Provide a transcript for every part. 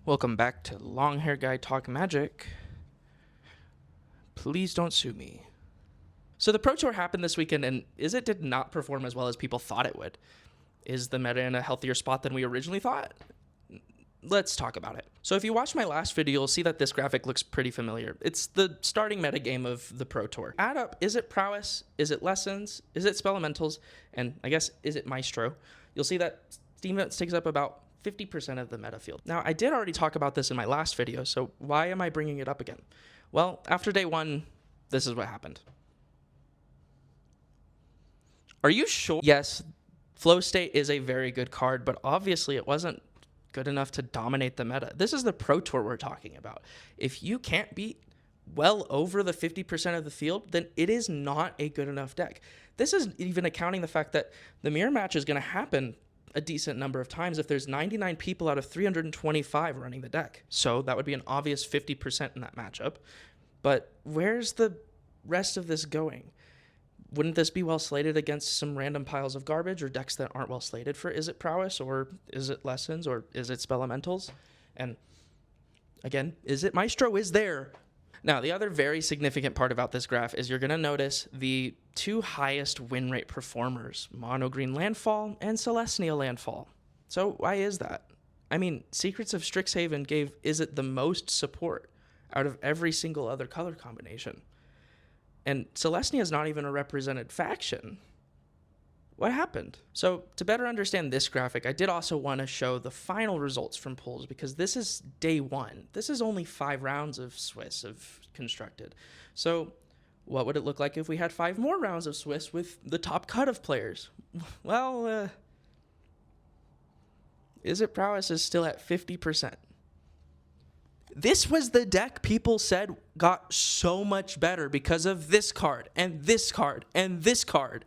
Welcome back to Long Hair Guy Talk Magic. Please don't sue me. So the Pro Tour happened this weekend, and Izzet did not perform as well as people thought it would. Is the meta in a healthier spot than we originally thought? Let's talk about it. So if you watched my last video, you'll see that this graphic looks pretty familiar. It's the starting meta game of the Pro Tour. Add up Izzet Prowess, Izzet Lessons, Izzet Spelementals, and I guess Izzet Maestro. You'll see that Steam Vents takes up about 50% of the meta field. Now, I did already talk about this in my last video, so why am I bringing it up again? Well, after day one, this is what happened. Are you sure? Yes, Flow State is a very good card, but obviously it wasn't good enough to dominate the meta. This is the Pro Tour we're talking about. If you can't beat well over the 50% of the field, then it is not a good enough deck. This is even accounting the fact that the mirror match is going to happen a decent number of times if there's 99 people out of 325 running the deck. So that would be an obvious 50% in that matchup. But where's the rest of this going? Wouldn't this be well slated against some random piles of garbage or decks that aren't well slated for Izzet Prowess or Izzet Lessons or Izzet Spelementals? And again, Izzet Maestro is there. Now, the other very significant part about this graph is you're going to notice the two highest win rate performers, Mono Green Landfall and Celestia Landfall. So why is that? I mean, Secrets of Strixhaven gave Izzet the most support out of every single other color combination. And Celestia is not even a represented faction. What happened? So to better understand this graphic, I did also want to show the final results from polls because this is day one. This is only 5 rounds of Swiss of constructed. So what would it look like if we had 5 more rounds of Swiss with the top cut of players? Well, Izzet Prowess is still at 50%. This was the deck people said got so much better because of this card and this card and this card.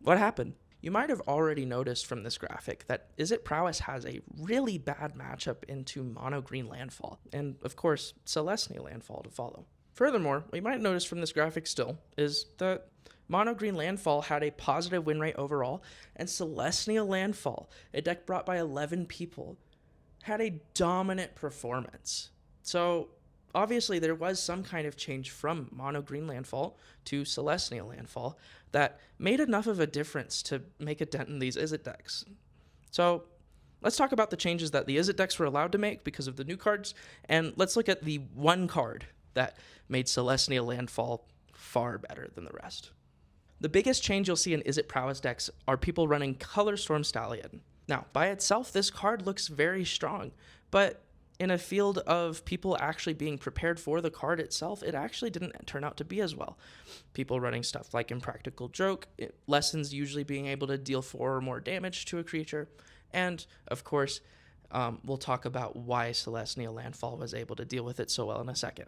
What happened? You might have already noticed from this graphic that Izzet Prowess has a really bad matchup into Mono Green Landfall, and of course, Celestia Landfall to follow. Furthermore, what you might notice from this graphic still is that Mono Green Landfall had a positive win rate overall, and Celestia Landfall, a deck brought by 11 people, had a dominant performance. So obviously there was some kind of change from Mono Green Landfall to Celestia Landfall that made enough of a difference to make a dent in these Izzet decks. So let's talk about the changes that the Izzet decks were allowed to make because of the new cards, and let's look at the one card that made Celestia Landfall far better than the rest. The biggest change you'll see in Izzet Prowess decks are people running Color Storm Stallion. Now, by itself, this card looks very strong, but in a field of people actually being prepared for the card itself, it actually didn't turn out to be as well. People running stuff like Impractical Joke, Lessons usually being able to deal 4 or more damage to a creature, and, of course, we'll talk about why Celestia Landfall was able to deal with it so well in a second.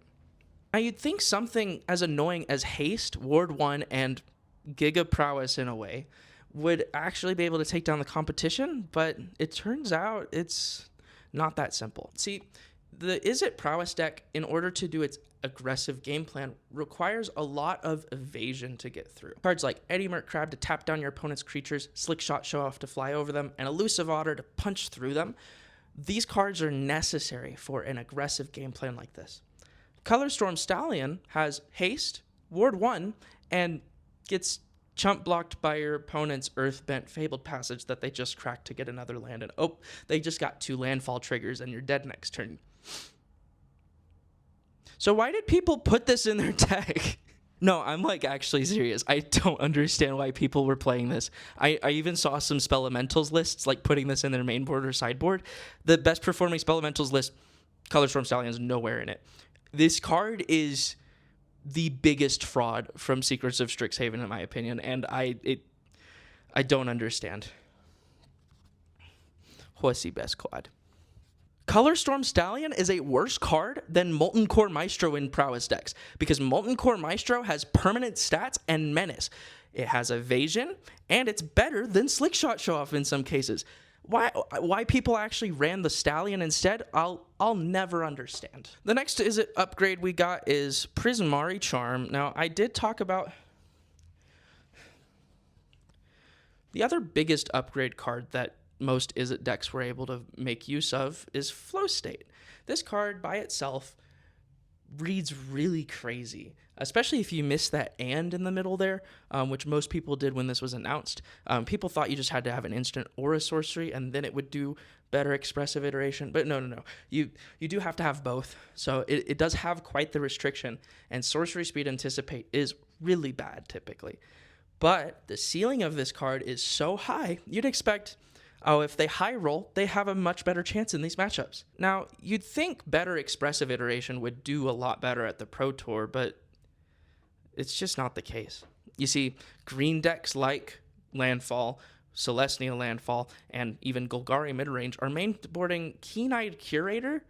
Now, you'd think something as annoying as Haste, Ward 1, and Giga Prowess in a way would actually be able to take down the competition, but it turns out it's not that simple. See, the Izzet Prowess deck, in order to do its aggressive game plan, requires a lot of evasion to get through. Cards like Eddie Merc Crab to tap down your opponent's creatures, Slick Shot Show Off to fly over them, and Elusive Otter to punch through them. These cards are necessary for an aggressive game plan like this. Color Storm Stallion has Haste, Ward 1, and gets chump blocked by your opponent's Earthbent Fabled Passage that they just cracked to get another land, and oh, they just got 2 landfall triggers and you're dead next turn. So why did people put this in their deck? No, I'm like actually serious. I don't understand why people were playing this. I even saw some Spelementals lists like putting this in their main board or sideboard. The best performing Spelementals list, Color Storm Stallion, is nowhere in it. This card is the biggest fraud from Secrets of Strixhaven, in my opinion, and I don't understand. What's the best quad? Color Storm Stallion is a worse card than Molten Core Maestro in Prowess decks, because Molten Core Maestro has permanent stats and menace. It has evasion, and it's better than Slick Shot Show Off in some cases. Why people actually ran the Stallion instead, I'll never understand. The next Izzet upgrade we got is Prismari Charm. Now, I did talk about the other biggest upgrade card that most Izzet decks were able to make use of is Flow State. This card by itself reads really crazy, especially if you miss that "and" in the middle there, which most people did when this was announced. People thought you just had to have an instant or a sorcery, and then it would do better expressive iteration. But no. You do have to have both. So it does have quite the restriction, and sorcery speed Anticipate is really bad typically. But the ceiling of this card is so high, you'd expect, if they high roll, they have a much better chance in these matchups. Now, you'd think better expressive iteration would do a lot better at the Pro Tour, but it's just not the case. You see, green decks like Landfall, Celestial Landfall, and even Golgari midrange are mainboarding Keen-Eyed Curator.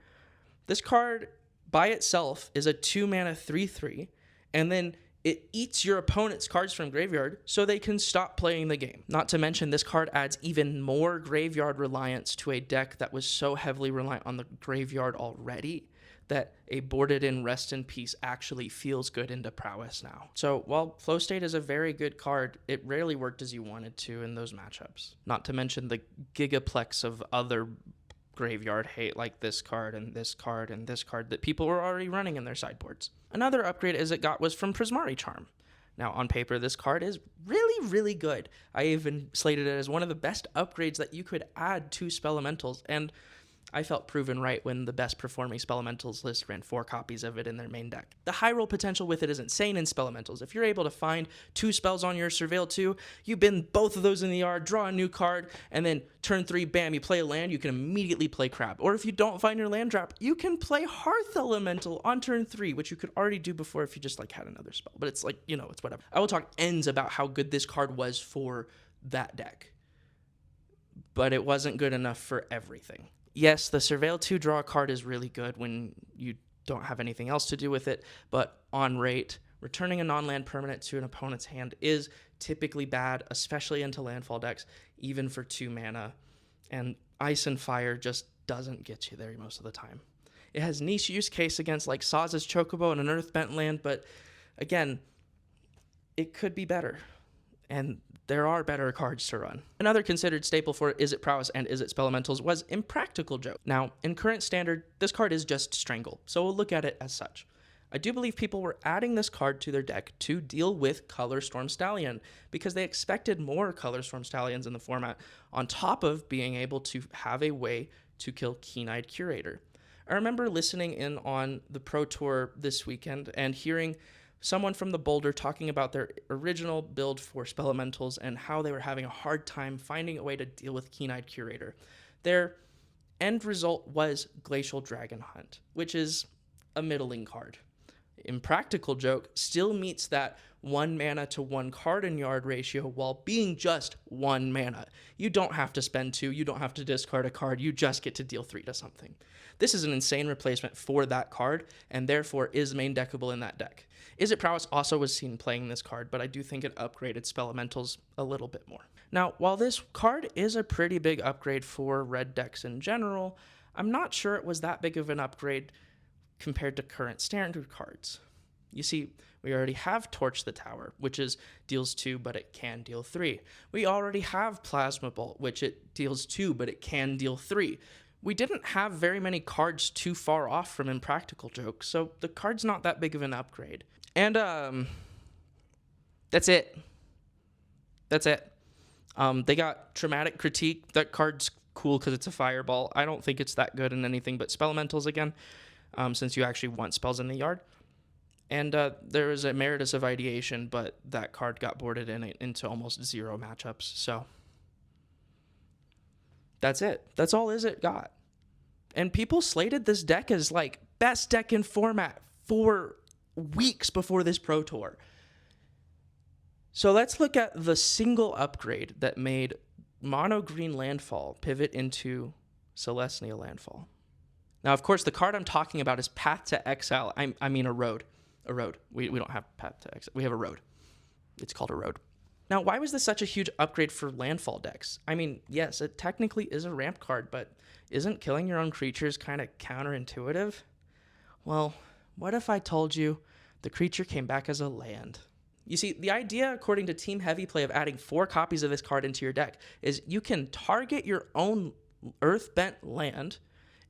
This card by itself is a 2-mana 3/3, and then it eats your opponent's cards from graveyard so they can stop playing the game. Not to mention, this card adds even more graveyard reliance to a deck that was so heavily reliant on the graveyard already that a boarded-in Rest in Peace actually feels good into Prowess now. So while Flow State is a very good card, it rarely worked as you wanted to in those matchups. Not to mention the gigaplex of other graveyard hate like this card and this card and this card that people were already running in their sideboards. Another upgrade Izzet got was from Prismari Charm. Now, on paper, this card is really, really good. I even slated it as one of the best upgrades that you could add to Spelementals, and I felt proven right when the best performing Spelementals list ran 4 copies of it in their main deck. The high roll potential with it is insane in Spelementals. If you're able to find 2 spells on your Surveil 2, you bin both of those in the yard, draw a new card, and then turn 3, bam, you play a land, you can immediately play Crab. Or if you don't find your land drop, you can play Hearth Elemental on turn 3, which you could already do before if you just had another spell. But it's it's whatever. I will talk ends about how good this card was for that deck. But it wasn't good enough for everything. Yes, the Surveil 2 draw card is really good when you don't have anything else to do with it, but on rate, returning a non-land permanent to an opponent's hand is typically bad, especially into landfall decks, even for 2 mana, and Ice and Fire just doesn't get you there most of the time. It has niche use case against like Saz's Chocobo and an Earthbent land, but again, it could be better, and there are better cards to run. Another considered staple for Izzet Prowess and Izzet Spelementals was Impractical Joke. Now, in current standard, this card is just Strangle, so we'll look at it as such. I do believe people were adding this card to their deck to deal with Color Storm Stallion because they expected more Color Storm Stallions in the format, on top of being able to have a way to kill Keen-Eyed Curator. I remember listening in on the Pro Tour this weekend and hearing someone from the Boulder talking about their original build for Spelementals and how they were having a hard time finding a way to deal with Keen-Eyed Curator. Their end result was Glacial Dragon Hunt, which is a middling card. Impractical Joke still meets that 1 mana to 1 card in yard ratio while being just 1 mana. You don't have to spend 2, you don't have to discard a card, you just get to deal 3 to something. This is an insane replacement for that card, and therefore is main deckable in that deck. Izzet Prowess also was seen playing this card, but I do think it upgraded Spelementals a little bit more. Now, while this card is a pretty big upgrade for red decks in general, I'm not sure it was that big of an upgrade compared to current standard cards. You see, we already have Torch the Tower, which deals 2, but it can deal 3. We already have Plasma Bolt, which it deals 2, but it can deal 3. We didn't have very many cards too far off from Impractical Joke, so the card's not that big of an upgrade. And, that's it. They got Traumatic Critique. That card's cool because it's a fireball. I don't think it's that good in anything but Spelementals again, since you actually want spells in the yard. And there was Emeritus of Ideation, but that card got boarded into almost 0 matchups, so that's it. That's all Izzet got. And people slated this deck as like best deck in format for weeks before this Pro Tour. So let's look at the single upgrade that made Mono Green Landfall pivot into Celestial Landfall. Now, of course, the card I'm talking about is Path to Exile. I mean a road. A road. We don't have Path to Exile. We have a road. It's called a road. Now, why was this such a huge upgrade for landfall decks? I mean, yes, it technically is a ramp card, but isn't killing your own creatures kind of counterintuitive? Well, what if I told you the creature came back as a land? You see, the idea, according to Team Heavy Play, of adding 4 copies of this card into your deck is you can target your own Earthbent land,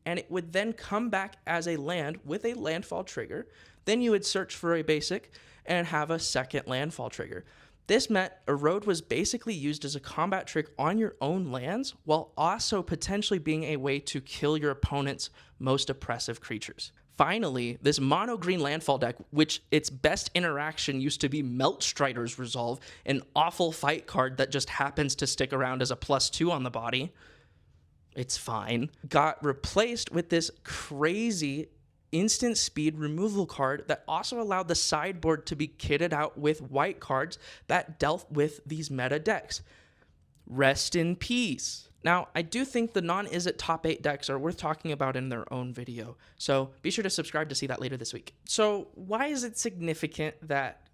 and it would then come back as a land with a landfall trigger. Then you would search for a basic and have a second landfall trigger. This meant Erode was basically used as a combat trick on your own lands, while also potentially being a way to kill your opponent's most oppressive creatures. Finally, this mono green landfall deck, which its best interaction used to be Melt Strider's Resolve, an awful fight card that just happens to stick around as a +2 on the body, it's fine, got replaced with this crazy instant speed removal card that also allowed the sideboard to be kitted out with white cards that dealt with these meta decks. Rest in peace. Now, I do think the non-Izzet top 8 decks are worth talking about in their own video, so be sure to subscribe to see that later this week. So why is it significant that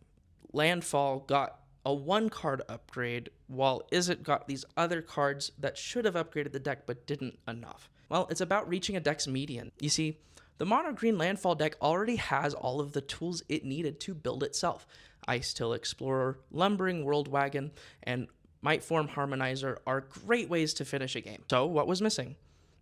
Landfall got a 1-card upgrade while Izzet got these other cards that should have upgraded the deck but didn't enough? Well, it's about reaching a deck's median. You see, the mono green landfall deck already has all of the tools it needed to build itself. Icetill Explorer, Lumbering Worldwagon, and Mightform Harmonizer are great ways to finish a game. So what was missing?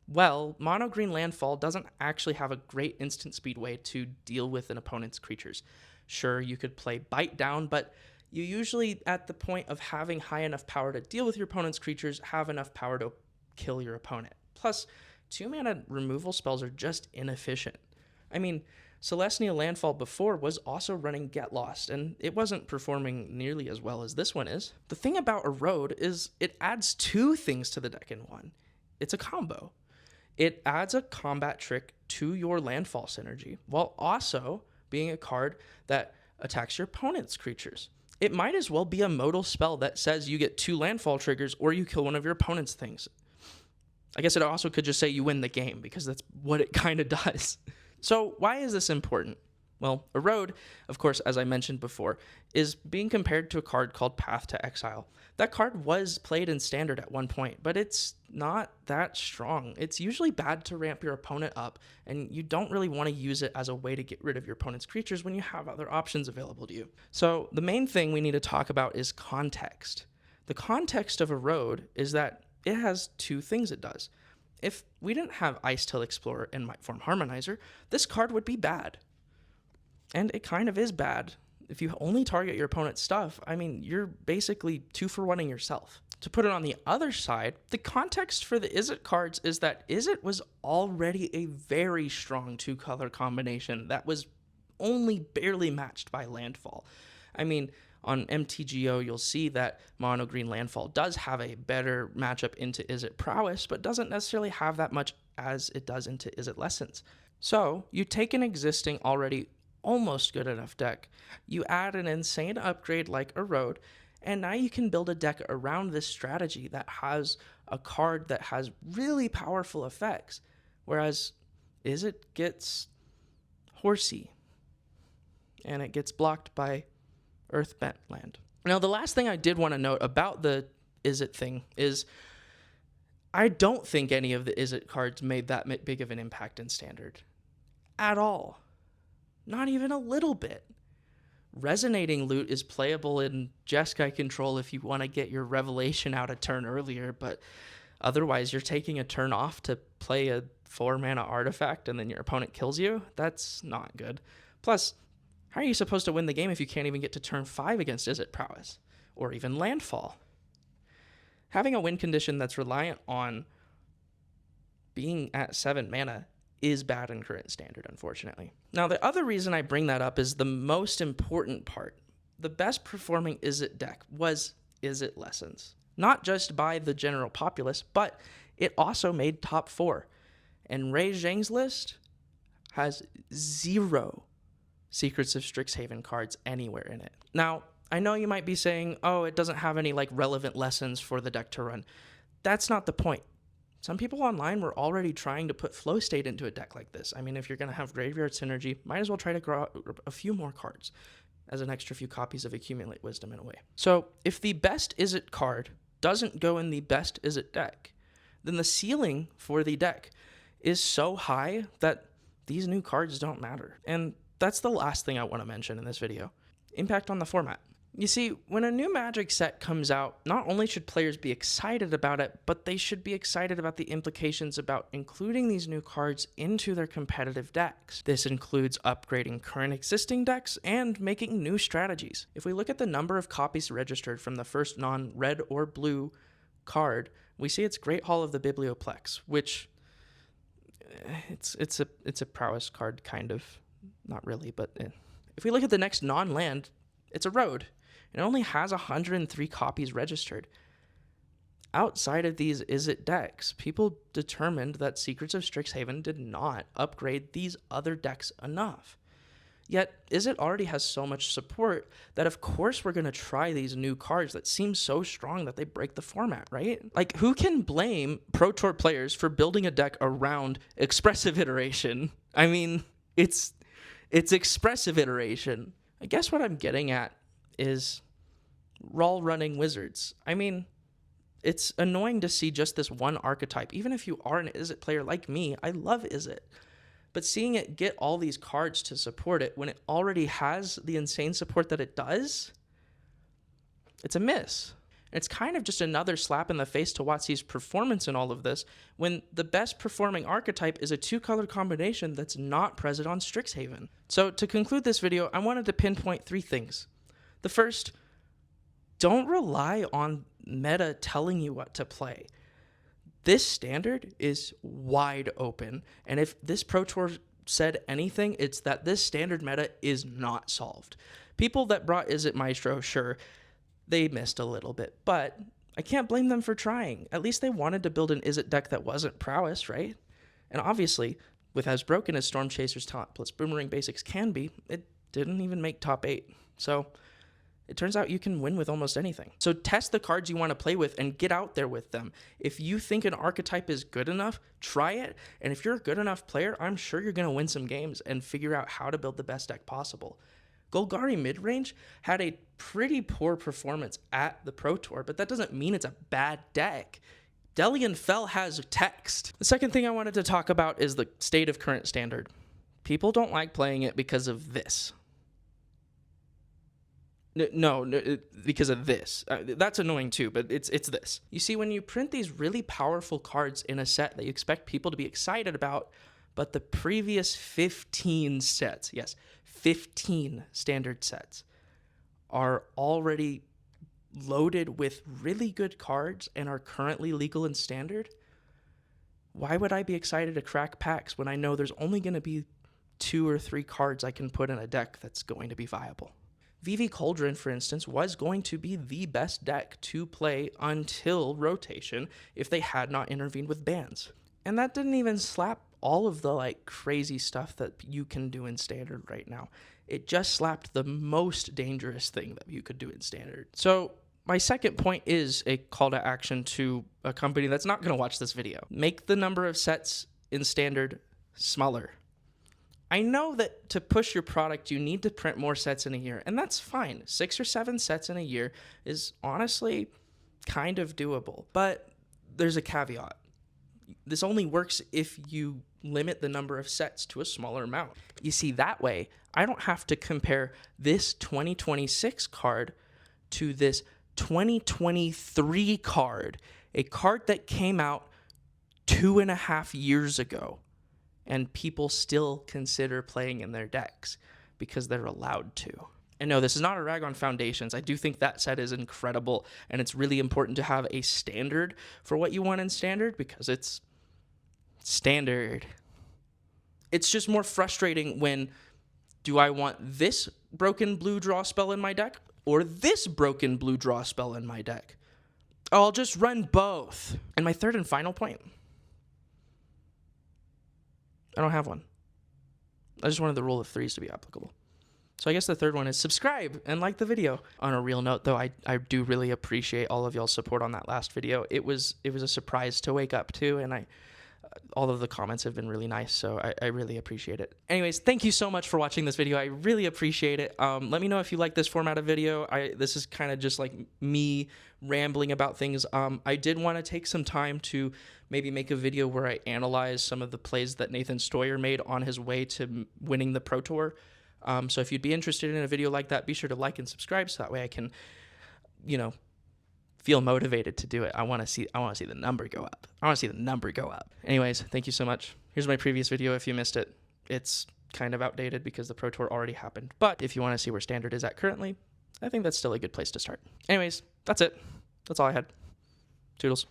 Well, mono green landfall doesn't actually have a great instant speed way to deal with an opponent's creatures. Sure, you could play Bite Down, but you usually, at the point of having high enough power to deal with your opponent's creatures, have enough power to kill your opponent. Plus, 2-mana removal spells are just inefficient. I mean, Celestial Landfall before was also running Get Lost, and it wasn't performing nearly as well as this one is. The thing about Erode is it adds 2 things to the deck in one. It's a combo. It adds a combat trick to your landfall synergy, while also being a card that attacks your opponent's creatures. It might as well be a modal spell that says you get 2 landfall triggers or you kill one of your opponent's things. I guess it also could just say you win the game, because that's what it kind of does. So why is this important? Well, Erode, of course, as I mentioned before, is being compared to a card called Path to Exile. That card was played in Standard at one point, but it's not that strong. It's usually bad to ramp your opponent up, and you don't really want to use it as a way to get rid of your opponent's creatures when you have other options available to you. So the main thing we need to talk about is context. The context of Erode is that it has 2 things it does. If we didn't have Icetill Explorer and Mightform Harmonizer, this card would be bad. And it kind of is bad. If you only target your opponent's stuff, I mean, you're basically 2-for-1ing yourself. To put it on the other side, the context for the Izzet cards is that Izzet was already a very strong 2-color combination that was only barely matched by Landfall. I mean, on MTGO, you'll see that mono green landfall does have a better matchup into Izzet Prowess, but doesn't necessarily have that much as it does into Izzet Lessons. So you take an existing, already almost good enough deck, you add an insane upgrade like Erode, and now you can build a deck around this strategy that has a card that has really powerful effects, whereas Izzet gets horsey, and it gets blocked by Earthbent land. Now, the last thing I did want to note about the Izzet thing is I don't think any of the Izzet cards made that big of an impact in Standard. At all. Not even a little bit. Resonating Loot is playable in Jeskai control if you want to get your Revelation out a turn earlier, but otherwise you're taking a turn off to play a 4-mana artifact and then your opponent kills you. That's not good. Plus, how are you supposed to win the game if you can't even get to turn 5 against Izzet Prowess, or even Landfall? Having a win condition that's reliant on being at 7 mana is bad in current Standard, unfortunately. Now, the other reason I bring that up is the most important part. The best performing Izzet deck was Izzet Lessons. Not just by the general populace, but it also made top 4. And Ray Zhang's list has 0 Secrets of Strixhaven cards anywhere in it. Now, I know you might be saying, oh, it doesn't have any relevant lessons for the deck to run. That's not the point. Some people online were already trying to put Flow State into a deck like this. I mean, if you're going to have Graveyard Synergy, might as well try to grow a few more cards as an extra few copies of Accumulate Wisdom in a way. So if the best Izzet card doesn't go in the best Izzet deck, then the ceiling for the deck is so high that these new cards don't matter. And that's the last thing I want to mention in this video. Impact on the format. You see, when a new Magic set comes out, not only should players be excited about it, but they should be excited about the implications about including these new cards into their competitive decks. This includes upgrading current existing decks and making new strategies. If we look at the number of copies registered from the first non-red or blue card, we see it's Great Hall of the Biblioplex, which it's a Prowess card, kind of. Not really, but if we look at the next non-land, it's a Road. It only has 103 copies registered. Outside of these Izzet decks, people determined that Secrets of Strixhaven did not upgrade these other decks enough. Yet, Izzet already has so much support that of course we're going to try these new cards that seem so strong that they break the format, right? Like, who can blame Pro Tour players for building a deck around expressive iteration? I mean, it's expressive iteration. I guess what I'm getting at is Raw running Wizards. I mean, it's annoying to see just this one archetype. Even if you are an Izzet player like me, I love Izzet. But seeing it get all these cards to support it when it already has the insane support that it does, it's a miss. It's kind of just another slap in the face to WotC's performance in all of this, when the best performing archetype is a 2-color combination that's not present on Strixhaven. So to conclude this video, I wanted to pinpoint 3 things. The first, don't rely on meta telling you what to play. This standard is wide open, and if this Pro Tour said anything, it's that this standard meta is not solved. People that brought Izzet Maestro, sure, they missed a little bit, but I can't blame them for trying. At least they wanted to build an Izzet deck that wasn't Prowess, right? And obviously, with as broken as Storm Chaser's Taunt plus Boomerang Basics can be, it didn't even make top 8. So it turns out you can win with almost anything. So test the cards you want to play with and get out there with them. If you think an archetype is good enough, try it. And if you're a good enough player, I'm sure you're going to win some games and figure out how to build the best deck possible. Golgari midrange had a pretty poor performance at the Pro Tour, but that doesn't mean it's a bad deck. Delian Fell has text. The second thing I wanted to talk about is the state of current standard. People don't like playing it because of this. No, because of this. That's annoying too, but it's this. You see, when you print these really powerful cards in a set that you expect people to be excited about, but the previous 15 sets, yes, 15 standard sets, are already loaded with really good cards and are currently legal in standard, why would I be excited to crack packs when I know there's only going to be 2 or 3 cards I can put in a deck that's going to be viable? VV Cauldron, for instance, was going to be the best deck to play until rotation if they had not intervened with bans. And that didn't even slap all of the crazy stuff that you can do in standard right now. It just slapped the most dangerous thing that you could do in standard. So my second point is a call to action to a company that's not going to watch this video. Make the number of sets in standard smaller. I know that to push your product, you need to print more sets in a year, and that's fine. 6 or 7 sets in a year is honestly kind of doable, but there's a caveat. This only works if you limit the number of sets to a smaller amount. You see, that way, I don't have to compare this 2026 card to this 2023 card, a card that came out 2.5 years ago. And people still consider playing in their decks because they're allowed to. And no, this is not a rag on Foundations. I do think that set is incredible, and it's really important to have a standard for what you want in standard because it's standard. It's just more frustrating when, do I want this broken blue draw spell in my deck or this broken blue draw spell in my deck? Oh, I'll just run both. And my third and final point, I don't have one. I just wanted the rule of 3s to be applicable. So I guess the third one is subscribe and like the video. On a real note, though, I do really appreciate all of y'all's support on that last video. It was a surprise to wake up to, and all of the comments have been really nice, so I really appreciate it. Anyways, thank you so much for watching this video. I really appreciate it. Let me know if you like this format of video. This is kind of just like me rambling about things. I did want to take some time to maybe make a video where I analyze some of the plays that Nathan Stoyer made on his way to winning the Pro Tour. So if you'd be interested in a video like that, be sure to like and subscribe so that way I can, feel motivated to do it. I want to see the number go up. Anyways, thank you so much. Here's my previous video if you missed it. It's kind of outdated because the Pro Tour already happened. But if you want to see where Standard is at currently, I think that's still a good place to start. Anyways, that's it. That's all I had. Toodles.